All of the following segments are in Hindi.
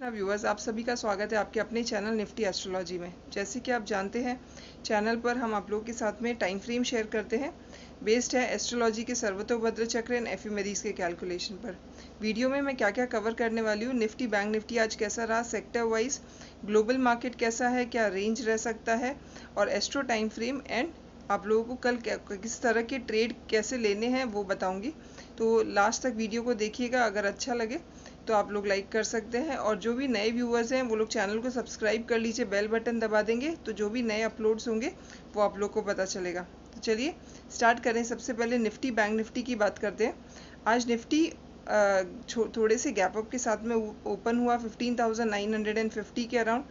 व्यूअर्स, आप सभी का स्वागत है आपके अपने चैनल निफ्टी एस्ट्रोलॉजी में। जैसे कि आप जानते हैं, चैनल पर हम आप लोगों के साथ में टाइम फ्रेम शेयर करते हैं। बेस्ड है एस्ट्रोलॉजी के सर्वतोभद्र चक्र एंड एफिमेरीज के कैलकुलेशन पर। वीडियो में मैं क्या क्या कवर करने वाली हूँ, निफ्टी बैंक निफ्टी आज कैसा रहा, सेक्टर वाइज ग्लोबल मार्केट कैसा है, क्या रेंज रह सकता है, और एस्ट्रो टाइम फ्रेम एंड आप लोगों को कल किस तरह के ट्रेड कैसे लेने हैं वो बताऊंगी। तो लास्ट तक वीडियो को देखिएगा। अगर अच्छा लगे तो आप लोग लाइक कर सकते हैं, और जो भी नए व्यूअर्स हैं वो लोग चैनल को सब्सक्राइब कर लीजिए, बेल बटन दबा देंगे तो जो भी नए अपलोड्स होंगे वो आप लोग को पता चलेगा। तो चलिए स्टार्ट करें। सबसे पहले निफ्टी बैंक निफ्टी की बात करते हैं। आज निफ्टी थोड़े से गैप अप के साथ में ओपन हुआ 15,950 के अराउंड,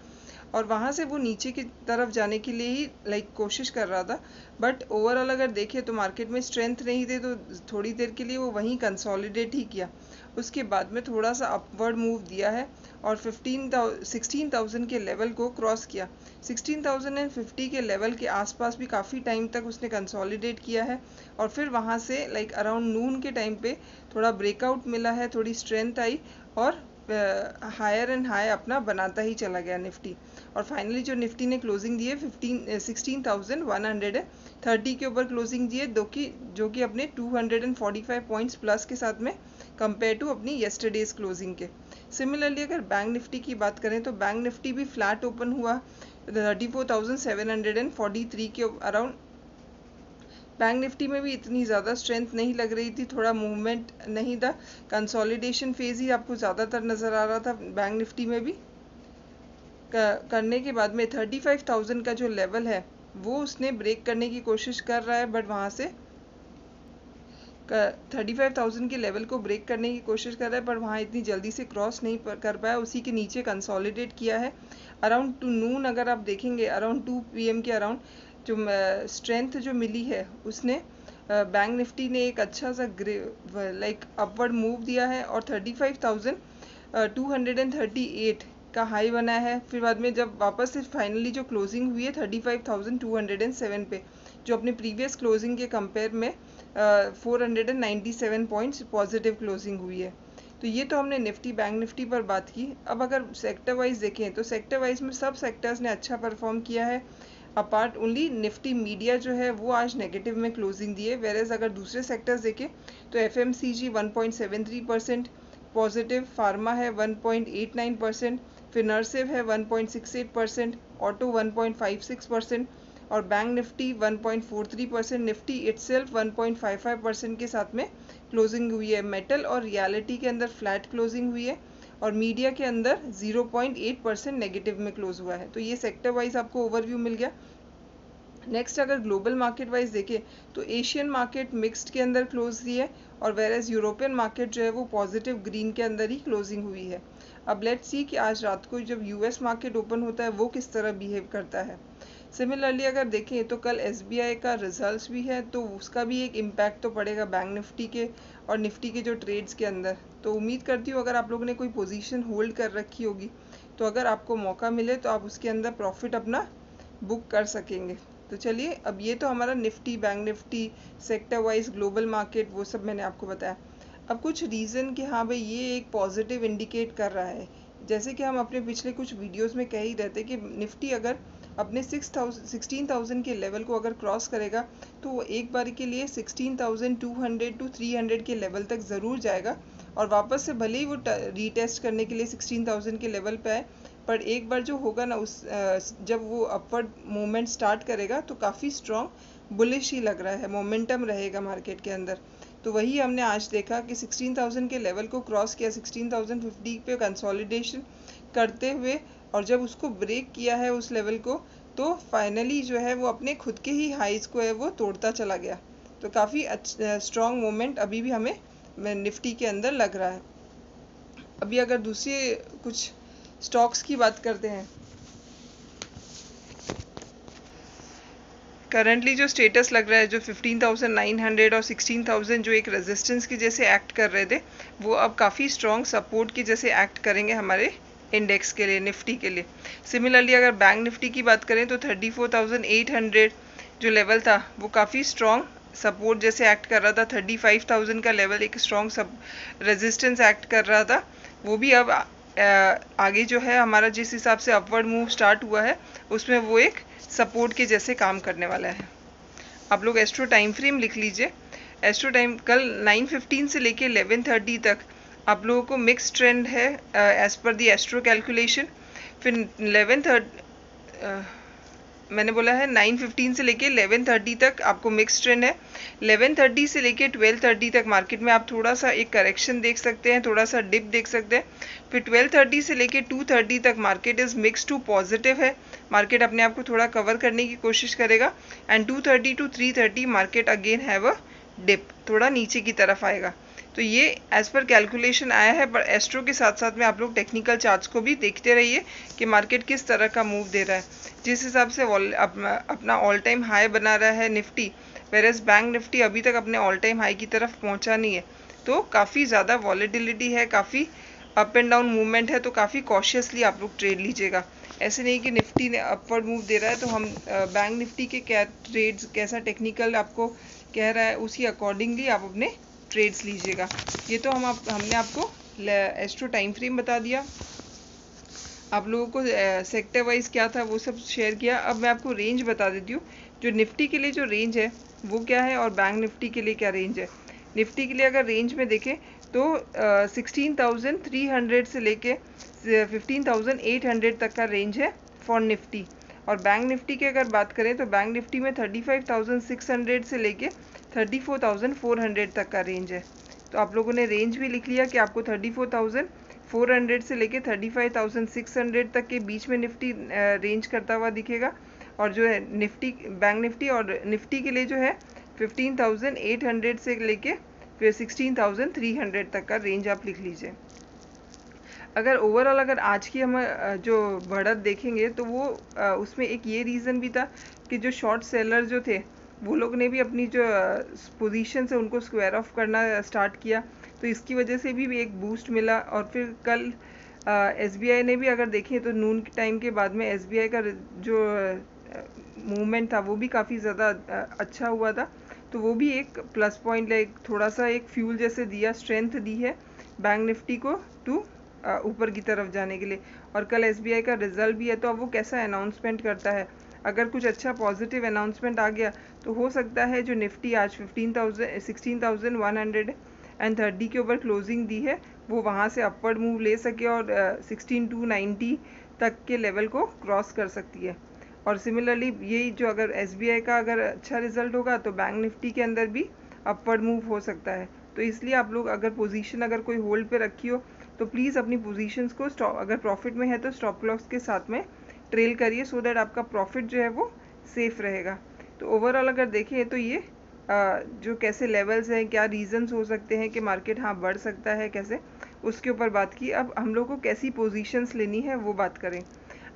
और वहाँ से वो नीचे की तरफ जाने के लिए ही कोशिश कर रहा था। बट ओवरऑल अगर देखें तो मार्केट में स्ट्रेंथ नहीं थे, तो थोड़ी देर के लिए वो वहीं कंसोलिडेट ही किया। उसके बाद में थोड़ा सा अपवर्ड मूव दिया है और 16,000 के लेवल को क्रॉस किया। 16,050 के लेवल के आसपास भी काफ़ी टाइम तक उसने कंसोलिडेट किया है, और फिर वहाँ से अराउंड नून के टाइम पे थोड़ा ब्रेकआउट मिला है, थोड़ी स्ट्रेंथ आई, और हायर एंड हाई अपना बनाता ही चला गया निफ्टी। और फाइनली जो निफ्टी ने क्लोजिंग दी है 16,130 के ऊपर क्लोजिंग दी है, जो कि अपने 245 पॉइंट्स प्लस के साथ में कंपेयर टू अपनी येस्टरडेज क्लोजिंग के। सिमिलरली अगर बैंक निफ्टी की बात करें तो बैंक निफ्टी भी फ्लैट ओपन हुआ 34,743 के अराउंड। बैंक निफ्टी में भी इतनी ज़्यादा स्ट्रेंथ नहीं लग रही थी, थोड़ा मूवमेंट नहीं था, कंसोलिडेशन फेज ही आपको ज़्यादातर नज़र आ रहा था बैंक निफ्टी में भी। करने के बाद में 35,000 का जो लेवल है वो उसने ब्रेक करने की कोशिश कर रहा है, बट वहाँ से 35,000 के लेवल को ब्रेक करने की कोशिश कर रहा है, पर वहाँ इतनी जल्दी से क्रॉस नहीं कर पाया, उसी के नीचे कंसोलिडेट किया है। अराउंड टू नून अगर आप देखेंगे, अराउंड 2 PM के अराउंड जो स्ट्रेंथ जो मिली है उसने बैंक निफ्टी ने एक अच्छा सा अपवर्ड मूव दिया है, और 35,238 का हाई बनाया है। फिर बाद में जब वापस से फाइनली जो क्लोजिंग हुई है 35,207 पे, जो अपने प्रीवियस क्लोजिंग के कंपेयर में 497 पॉइंट्स पॉजिटिव क्लोजिंग हुई है। तो ये तो हमने निफ्टी बैंक निफ्टी पर बात की। अब अगर सेक्टर वाइज देखें तो सेक्टर वाइज में सब सेक्टर्स ने अच्छा परफॉर्म किया है, अपार्ट ओनली निफ्टी मीडिया जो है वो आज नेगेटिव में क्लोजिंग दी है। वेरेज अगर दूसरे सेक्टर्स देखें तो FMCG 1.73% पॉजिटिव, फार्मा है 1.89%, फिनर्सिव है 1.68%, ऑटो 1.56%, और बैंक निफ्टी 1.43%, निफ्टी इटसेल्फ 1.55% के साथ में क्लोजिंग हुई है। मेटल और रियलिटी के अंदर फ्लैट क्लोजिंग हुई है, और मीडिया के अंदर 0.8% नेगेटिव में क्लोज हुआ है। तो ये सेक्टर वाइज आपको ओवरव्यू मिल गया। नेक्स्ट अगर ग्लोबल मार्केट वाइज देखें तो एशियन मार्केट मिक्स्ड के अंदर क्लोज हुई है, और वेरेज यूरोपियन मार्केट जो है वो पॉजिटिव ग्रीन के अंदर ही क्लोजिंग हुई है। अब लेट्स सी कि आज रात को जब US मार्केट ओपन होता है वो किस तरह बिहेव करता है। सिमिलरली अगर देखें तो कल SBI का रिजल्ट्स भी है, तो उसका भी एक इम्पैक्ट तो पड़ेगा बैंक निफ्टी के और निफ्टी के जो ट्रेड्स के अंदर। तो उम्मीद करती हूँ अगर आप लोगों ने कोई पोजीशन होल्ड कर रखी होगी तो अगर आपको मौका मिले तो आप उसके अंदर प्रॉफिट अपना बुक कर सकेंगे। तो चलिए, अब ये तो हमारा Nifty bank Nifty sector wise global market वो सब मैंने आपको बताया। अब कुछ रीज़न कि हाँ भाई ये एक पॉजिटिव इंडिकेट कर रहा है, जैसे कि हम अपने पिछले कुछ वीडियोस में कह ही रहते कि निफ्टी अगर अपने 16,000 के लेवल को अगर क्रॉस करेगा तो वो एक बार के लिए 16,200 टू 300 के लेवल तक ज़रूर जाएगा, और वापस से भले ही वो रीटेस्ट करने के लिए 16,000 के लेवल पे आए, पर एक बार जो होगा ना जब वो अपवर्ड मूवमेंट स्टार्ट करेगा तो काफ़ी स्ट्रॉन्ग बुलिश ही लग रहा है, मोमेंटम रहेगा मार्केट के अंदर। तो वही हमने आज देखा कि 16,000 के लेवल को क्रॉस किया, 16,050 पे कंसोलिडेशन करते हुए, और जब उसको ब्रेक किया है उस लेवल को, तो फाइनली जो है वो अपने खुद के ही हाइज को है वो तोड़ता चला गया। तो काफ़ी स्ट्रॉन्ग मोमेंट अभी भी हमें निफ्टी के अंदर लग रहा है। अभी अगर दूसरे कुछ स्टॉक्स की बात करते हैं, करंटली जो स्टेटस लग रहा है, जो 15,900 और 16,000 जो एक रेजिस्टेंस की जैसे एक्ट कर रहे थे, वो अब काफ़ी स्ट्रॉन्ग सपोर्ट की जैसे एक्ट करेंगे हमारे इंडेक्स के लिए, निफ्टी के लिए। सिमिलरली अगर बैंक निफ्टी की बात करें तो 34,800 जो लेवल था वो काफ़ी स्ट्रॉन्ग सपोर्ट जैसे एक्ट कर रहा था। 35,000 का लेवल एक स्ट्रॉन्ग रेजिस्टेंस एक्ट कर रहा था, वो भी अब आगे जो है हमारा जिस हिसाब से अपवर्ड मूव स्टार्ट हुआ है उसमें वो एक सपोर्ट के जैसे काम करने वाला है। आप लोग एस्ट्रो टाइम फ्रेम लिख लीजिए। एस्ट्रो टाइम कल 9:15 से लेके 11:30 तक आप लोगों को मिक्स ट्रेंड है एज पर दी एस्ट्रो कैलकुलेशन। फिर 11:30 मैंने बोला है 9:15 से लेके 11:30 तक आपको मिक्स ट्रेंड है। 11:30 से लेके 12:30 तक मार्केट में आप थोड़ा सा एक करेक्शन देख सकते हैं, थोड़ा सा डिप देख सकते हैं। फिर 12:30 से लेके 2:30 तक market is mix to positive है, मार्केट अपने आप को थोड़ा कवर करने की कोशिश करेगा। And 2:30 to 3:30 market again have a dip, थोड़ा नीचे की तरफ आएगा। तो ये एज पर कैलकुलेशन आया है, पर एस्ट्रो के साथ साथ में आप लोग टेक्निकल चार्ट्स को भी देखते रहिए कि मार्केट किस तरह का मूव दे रहा है। जिस हिसाब से अपना ऑल टाइम हाई बना रहा है निफ्टी, वेरएस बैंक निफ्टी अभी तक अपने ऑल टाइम हाई की तरफ पहुंचा नहीं है, तो काफ़ी ज़्यादा वॉलेटिलिटी है, काफ़ी अप एंड डाउन मूवमेंट है, तो काफ़ी कॉशियसली आप लोग ट्रेड लीजिएगा। ऐसे नहीं कि निफ्टी ने अपवर्ड मूव दे रहा है तो हम बैंक निफ्टी के क्या ट्रेड्स, कैसा टेक्निकल आपको कह रहा है उसी अकॉर्डिंगली आप अपने ट्रेड्स लीजिएगा। ये तो हमने आपको एस्ट्रो टाइम फ्रेम बता दिया, आप लोगों को सेक्टर वाइज क्या था वो सब शेयर किया। अब मैं आपको रेंज बता देती हूँ, जो निफ्टी के लिए जो रेंज है वो क्या है और बैंक निफ्टी के लिए क्या रेंज है। निफ्टी के लिए अगर रेंज में देखें तो 16,300 से लेके 15,800 तक का रेंज है फॉर निफ्टी। और बैंक निफ्टी की अगर बात करें तो बैंक निफ्टी में 35,600 से लेके 34,400 तक का रेंज है। तो आप लोगों ने रेंज भी लिख लिया कि आपको 34,400 से लेके 35,600 तक के बीच में निफ्टी रेंज करता हुआ दिखेगा। और जो है निफ्टी, बैंक निफ्टी और निफ्टी के लिए जो है 15,800 से लेके फिर 16,300 तक का रेंज आप लिख लीजिए। अगर ओवरऑल अगर आज की हम जो बढ़त देखेंगे तो वो उसमें एक ये रीज़न भी था कि जो शॉर्ट सेलर जो थे वो लोग ने भी अपनी जो पोजीशन से उनको स्क्वायर ऑफ करना स्टार्ट किया, तो इसकी वजह से भी एक बूस्ट मिला। और फिर कल SBI ने भी अगर देखें तो नून के टाइम के बाद में SBI का जो मूवमेंट था वो भी काफ़ी ज़्यादा अच्छा हुआ था, तो वो भी एक प्लस पॉइंट, लाइक थोड़ा सा एक फ्यूल जैसे दिया, स्ट्रेंथ दी है बैंक निफ्टी को टू ऊपर की तरफ जाने के लिए। और कल SBI का रिजल्ट भी है, तो अब वो कैसा अनाउंसमेंट करता है। अगर कुछ अच्छा पॉजिटिव अनाउंसमेंट आ गया तो हो सकता है जो निफ्टी आज 16,130 के ऊपर क्लोजिंग दी है वो वहाँ से अपवर्ड मूव ले सके और 16,290 तक के लेवल को क्रॉस कर सकती है। और सिमिलरली यही जो अगर SBI का अगर अच्छा रिजल्ट होगा तो बैंक निफ्टी के अंदर भी अपवर्ड मूव हो सकता है। तो इसलिए आप लोग अगर पोजीशन अगर कोई होल्ड पे रखी हो तो प्लीज़ अपनी पोजीशंस को अगर प्रॉफिट में है तो स्टॉप लॉस के साथ में ट्रेल करिए, सो दैट आपका प्रॉफिट जो है वो सेफ रहेगा। तो ओवरऑल अगर देखें तो ये जो कैसे लेवल्स हैं, क्या रीजंस हो सकते हैं कि मार्केट हाँ बढ़ सकता है कैसे, उसके ऊपर बात की। अब हम लोग को कैसी पोजीशंस लेनी है वो बात करें।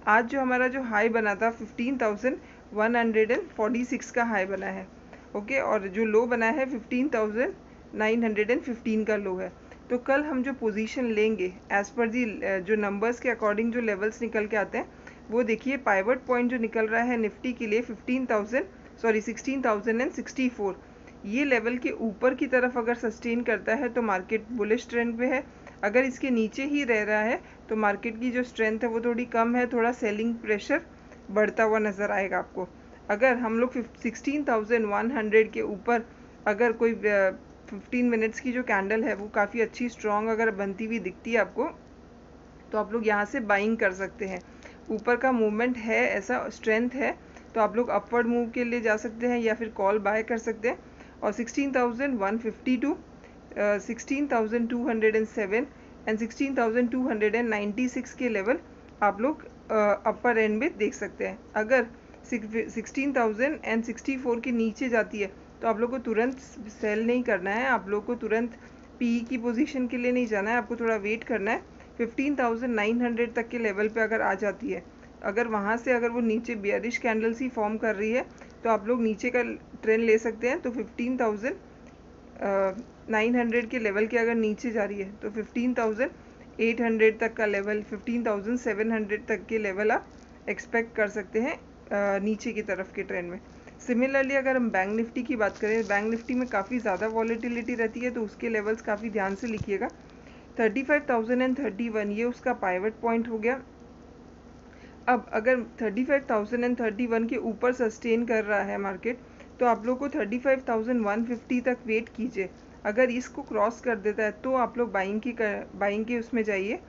आज जो हमारा जो हाई बना था 15,146 का हाई बना है, ओके, और जो लो बना है 15,915 का लो है। तो कल हम जो पोजीशन लेंगे एज पर दी जो नंबर्स के अकॉर्डिंग जो लेवल्स निकल के आते हैं वो देखिए। पाइवट पॉइंट जो निकल रहा है निफ्टी के लिए 16,064, ये लेवल के ऊपर की तरफ अगर सस्टेन करता है तो मार्केट बुलिश ट्रेंड पे है। अगर इसके नीचे ही रह रहा है तो मार्केट की जो स्ट्रेंथ है वो थोड़ी कम है, थोड़ा सेलिंग प्रेशर बढ़ता हुआ नज़र आएगा आपको। अगर हम लोग 16,100 के ऊपर अगर कोई 15 मिनट्स की जो कैंडल है वो काफ़ी अच्छी स्ट्रॉन्ग अगर बनती हुई दिखती है आपको, तो आप लोग यहाँ से बाइंग कर सकते हैं। ऊपर का मूवमेंट है, ऐसा स्ट्रेंथ है, तो आप लोग अपवर्ड मूव के लिए जा सकते हैं या फिर कॉल बाय कर सकते हैं। और 16,152, 16,207 एंड 16,296 के लेवल आप लोग अपर एंड में देख सकते हैं। अगर 16,064 के नीचे जाती है तो आप लोग को तुरंत सेल नहीं करना है, आप लोग को तुरंत PE की पोजीशन के लिए नहीं जाना है, आपको थोड़ा वेट करना है। 15,900 तक के लेवल पे अगर आ जाती है, अगर वहाँ से अगर वो नीचे बेयरिश कैंडल्स ही फॉर्म कर रही है तो आप लोग नीचे का ट्रेंड ले सकते हैं। तो 15,900 के लेवल के अगर नीचे जा रही है तो 15,800 तक का लेवल, 15,700 तक के लेवल आप एक्सपेक्ट कर सकते हैं नीचे की तरफ के ट्रेंड में। सिमिलरली अगर हम बैंक निफ्टी की बात करें, बैंक निफ्टी में काफ़ी ज़्यादा वॉलेटिलिटी रहती है, तो उसके लेवल्स काफ़ी ध्यान से लिखिएगा। 35,031 ये उसका पाइवट पॉइंट हो गया। अब अगर 35,031 के ऊपर सस्टेन कर रहा है मार्केट, तो आप लोग को 35,150 तक वेट कीजिए। अगर इसको क्रॉस कर देता है तो आप लोग बाइंग की उसमें जाइए,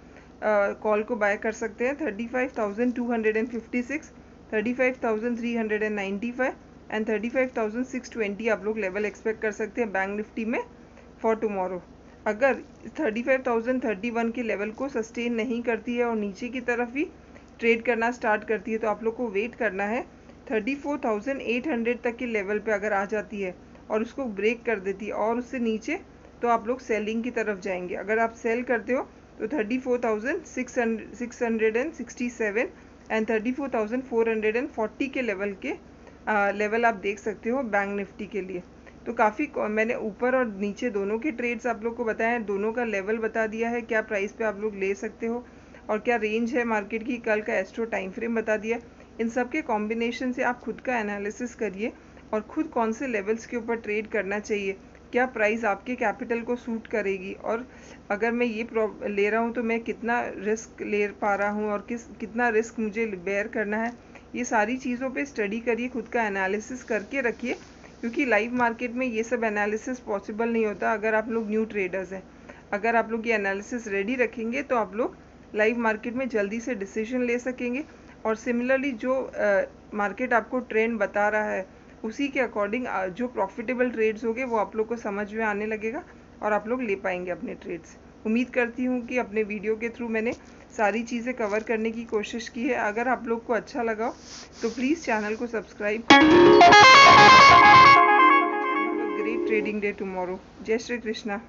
कॉल को बाय कर सकते हैं। 35,256, 35,395 एंड 35,620 आप लोग लेवल एक्सपेक्ट कर सकते हैं बैंक निफ्टी में फॉर टुमारो। अगर 35,031 के लेवल को सस्टेन नहीं करती है और नीचे की तरफ ही ट्रेड करना स्टार्ट करती है, तो आप लोग को वेट करना है 34,800 तक के लेवल पे अगर आ जाती है और उसको ब्रेक कर देती है और उससे नीचे, तो आप लोग सेलिंग की तरफ जाएंगे। अगर आप सेल करते हो तो 34,667 एंड 34,440 के लेवल आप देख सकते हो बैंक निफ्टी के लिए। तो काफ़ी मैंने ऊपर और नीचे दोनों के ट्रेड्स आप लोग को बताए हैं, दोनों का लेवल बता दिया है, क्या प्राइस पे आप लोग ले सकते हो और क्या रेंज है मार्केट की, कल का एस्ट्रो टाइम फ्रेम बता दिया। इन सब के कॉम्बिनेशन से आप खुद का एनालिसिस करिए और खुद कौन से लेवल्स के ऊपर ट्रेड करना चाहिए, क्या प्राइस आपके कैपिटल को सूट करेगी, और अगर मैं ये ले रहा हूँ तो मैं कितना रिस्क ले पा रहा हूँ और कितना रिस्क मुझे बेयर करना है। ये सारी चीज़ों पे स्टडी करिए, खुद का एनालिसिस करके रखिए, क्योंकि लाइव मार्केट में ये सब एनालिसिस पॉसिबल नहीं होता अगर आप लोग न्यू ट्रेडर्स हैं। अगर आप लोग ये एनालिसिस रेडी रखेंगे तो आप लोग लाइव मार्केट में जल्दी से डिसीजन ले सकेंगे। और सिमिलरली जो मार्केट आपको ट्रेंड बता रहा है उसी के अकॉर्डिंग जो प्रॉफिटेबल ट्रेड्स होंगे वो आप लोग को समझ में आने लगेगा और आप लोग ले पाएंगे अपने ट्रेड्स। उम्मीद करती हूँ कि अपने वीडियो के थ्रू मैंने सारी चीज़ें कवर करने की कोशिश की है। अगर आप लोग को अच्छा लगा तो प्लीज़ चैनल को subscribe. Great trading day tomorrow. जय श्री कृष्णा।